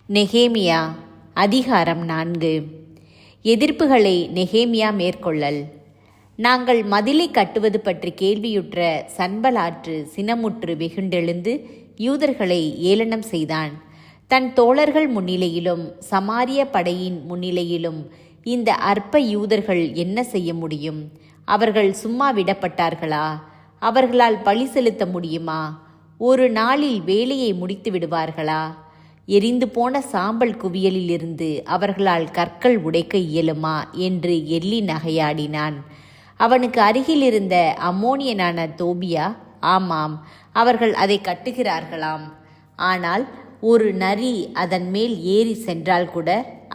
நெகேமியா அதிகாரம் 4. எதிர்ப்புகளை நெகேமியா மேற்கொள்ளல். நாங்கள் மதிலை கட்டுவது பற்றி கேள்வியுற்ற சன்பலாற்று சினமுற்று வெகுண்டெழுந்து யூதர்களை ஏளனம் செய்தான். தன் தோழர்கள் முன்னிலையிலும் சமாரிய படையின் முன்னிலையிலும் இந்த அற்ப யூதர்கள் என்ன செய்ய முடியும்? அவர்கள் சும்மா விடப்பட்டார்களா? அவர்களால் பழி செலுத்த முடியுமா? ஒரு நாளில் வேலையை முடித்து விடுவார்களா? எரிந்து போன சாம்பல் குவியலிலிருந்து அவர்களால் கற்கள் உடைக்க இயலுமா என்று எள்ளி நகையாடினான். அவனுக்கு அருகில் இருந்த அம்மோனியனான தோபியா, ஆமாம், அவர்கள் அதை கட்டுகிறார்களாம். ஆனால் ஒரு நரி அதன் மேல் ஏறி சென்றால் கூட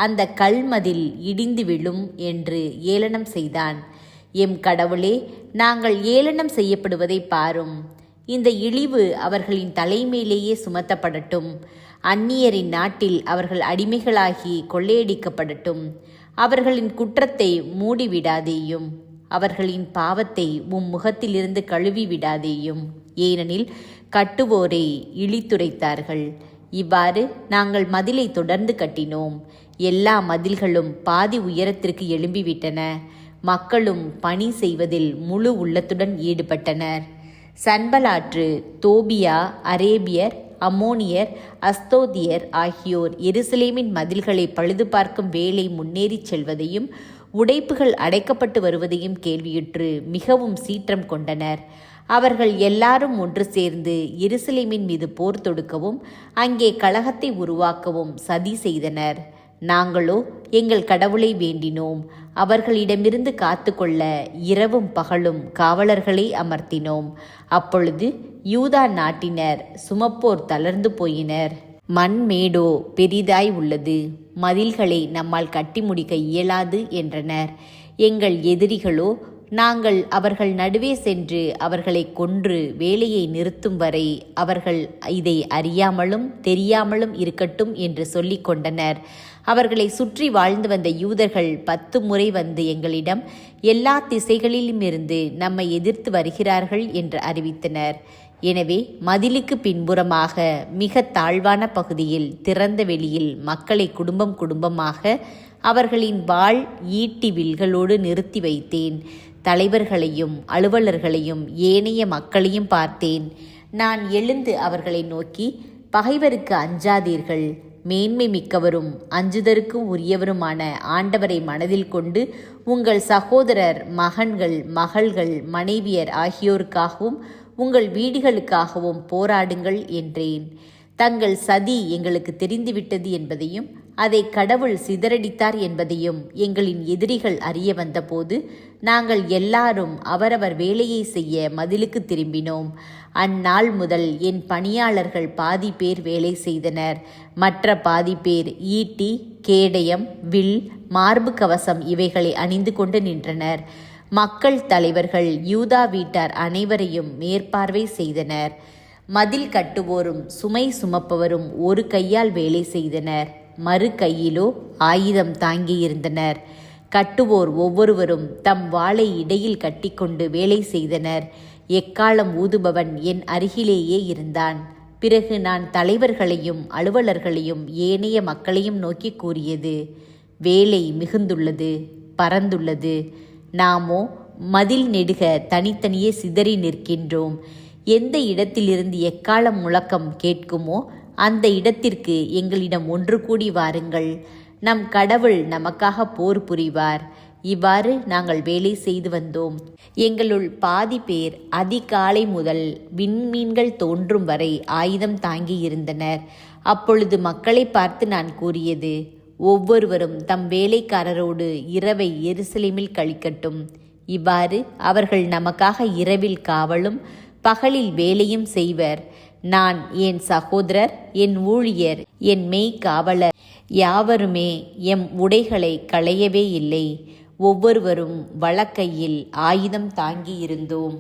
அந்த கல்மதில் இடிந்து விழும் என்று ஏளனம் செய்தான். எம் கடவுளே, நாங்கள் ஏளனம் செய்யப்படுவதை பாரும். இந்த இழிவு அவர்களின் தலைமையிலேயே சுமத்தப்படட்டும். அந்நியரின் நாட்டில் அவர்கள் அடிமைகளாகி கொள்ளையடிக்கப்படட்டும். அவர்களின் குற்றத்தை மூடிவிடாதேயும். அவர்களின் பாவத்தை முகத்திலிருந்து கழுவி விடாதேயும். ஏனெனில் கட்டுவோரை இழித்துரைத்தார்கள். இவ்வாறு நாங்கள் மதிலை தொடர்ந்து கட்டினோம். எல்லா மதில்களும் பாதி உயரத்திற்கு எழும்பிவிட்டன. மக்களும் பணி செய்வதில் முழு உள்ளத்துடன் ஈடுபட்டனர். சன்பலாற்று, தோபியா, அரேபியர், அம்மோனியர், அஸ்தோதியர் ஆகியோர் எருசலேமின் மதில்களை பழுது பார்க்கும் வேலை முன்னேறிச் செல்வதையும் உடைப்புகள் அடைக்கப்பட்டு வருவதையும் கேள்வியுற்று மிகவும் சீற்றம் கொண்டனர். அவர்கள் எல்லாரும் ஒன்று சேர்ந்து எருசலேமின் மீது போர் தொடுக்கவும் அங்கே கலகத்தை உருவாக்கவும் சதி செய்தனர். நாங்களோ எங்கள் கடவுளை வேண்டினோம். அவர்களிடமிருந்து காத்து கொள்ள இரவும் பகலும் காவலர்களை அமர்த்தினோம். அப்பொழுது யூதா நாட்டினர் சுமப்போர் தளர்ந்து போயினர். மண்மேடோ பெரிதாய் உள்ளது, மதில்களை நம்மால் கட்டி முடிக்க இயலாது என்றனர். எங்கள் எதிரிகளோ, நாங்கள் அவர்கள் நடுவே சென்று அவர்களை கொன்று வேலையை நிறுத்தும் வரை அவர்கள் இதை அறியாமலும் தெரியாமலும் இருக்கட்டும் என்று சொல்லிக் கொண்டனர். அவர்களை சுற்றி வாழ்ந்து வந்த யூதர்கள் 10 முறை வந்து எங்களிடம் எல்லா திசைகளிலும் இருந்து நம்மை எதிர்த்து வருகிறார்கள் என்று அறிவித்தனர். எனவே மதிலுக்கு பின்புறமாக மிக தாழ்வான பகுதியில் திறந்த வெளியில் மக்களை குடும்பம் குடும்பமாக அவர்களின் வாள் ஈட்டி வில்களோடு நிறுத்தி வைத்தேன். தலைவர்களையும் அலுவலர்களையும் ஏனைய மக்களையும் பார்த்தேன். நான் எழுந்து அவர்களை நோக்கி, பகைவருக்கு அஞ்சாதீர்கள். மேன்மை மிக்கவரும் அஞ்சுதற்கு உரியவருமான ஆண்டவரை மனதில் கொண்டு உங்கள் சகோதரர், மகன்கள், மகள்கள், மனைவியர் ஆகியோருக்காகவும் உங்கள் வீடுகளுக்காகவும் போராடுங்கள் என்றேன். தங்கள் சதி எங்களுக்கு தெரிந்துவிட்டது என்பதையும் அதை கடவுள் சிதறடித்தார் என்பதையும் எங்களின் எதிரிகள் அறிய வந்தபோது நாங்கள் எல்லாரும் அவரவர் வேலையை செய்ய மதிலுக்கு திரும்பினோம். அந்நாள் முதல் என் பணியாளர்கள் பாதி பேர் வேலை செய்தனர். மற்ற பாதி பேர் ஈட்டி, கேடயம், வில், மார்பு கவசம் இவைகளை அணிந்து கொண்டு நின்றனர். மக்கள் தலைவர்கள் யூதா வீட்டார் அனைவரையும் மேற்பார்வை செய்தனர். மதில் கட்டுவோரும் சுமை சுமப்பவரும் ஒரு கையால் வேலை செய்தனர், மறு கையிலோ ஆயுதம் தாங்கியிருந்தனர். கட்டுவோர் ஒவ்வொருவரும் தம் வாளை இடையில் கட்டிக்கொண்டு வேலை செய்தனர். எக்காலம் ஊதுபவன் என் அருகிலேயே இருந்தான். பிறகு நான் தலைவர்களையும் அலுவலர்களையும் ஏனைய மக்களையும் நோக்கி கூறியது, வேலை மிகுந்துள்ளது, பரந்துள்ளது. நாமோ மதில் நெடுக தனித்தனியே சிதறி நிற்கின்றோம். எந்த இடத்திலிருந்து எக்காலம் முழக்கம் கேட்குமோ அந்த இடத்திற்கு எங்களிடம் ஒன்று கூடி வாருங்கள். நம் கடவுள் நமக்காக போர் புரிவார். இவ்வாறு நாங்கள் வேலை செய்து வந்தோம். எங்களுள் பாதி பேர் அதிகாலை முதல் விண்மீன்கள் தோன்றும் வரை ஆயுதம் தாங்கியிருந்தனர். அப்பொழுது மக்களை பார்த்து நான் கூறியது, ஒவ்வொருவரும் தம் வேலைக்காரரோடு இரவை எருசலேமில் கழிக்கட்டும். இவ்வாறு அவர்கள் நமக்காக இரவில் காவலும் பகலில் வேலையும் செய்வர். நான், என் சகோதரர், என் ஊழியர், என் மெய்காவலர் யாவருமே எம் உடைகளை களையவே இல்லை. ஒவ்வொருவரும் வலக்கையில் ஆயுதம் தாங்கியிருந்தோம்.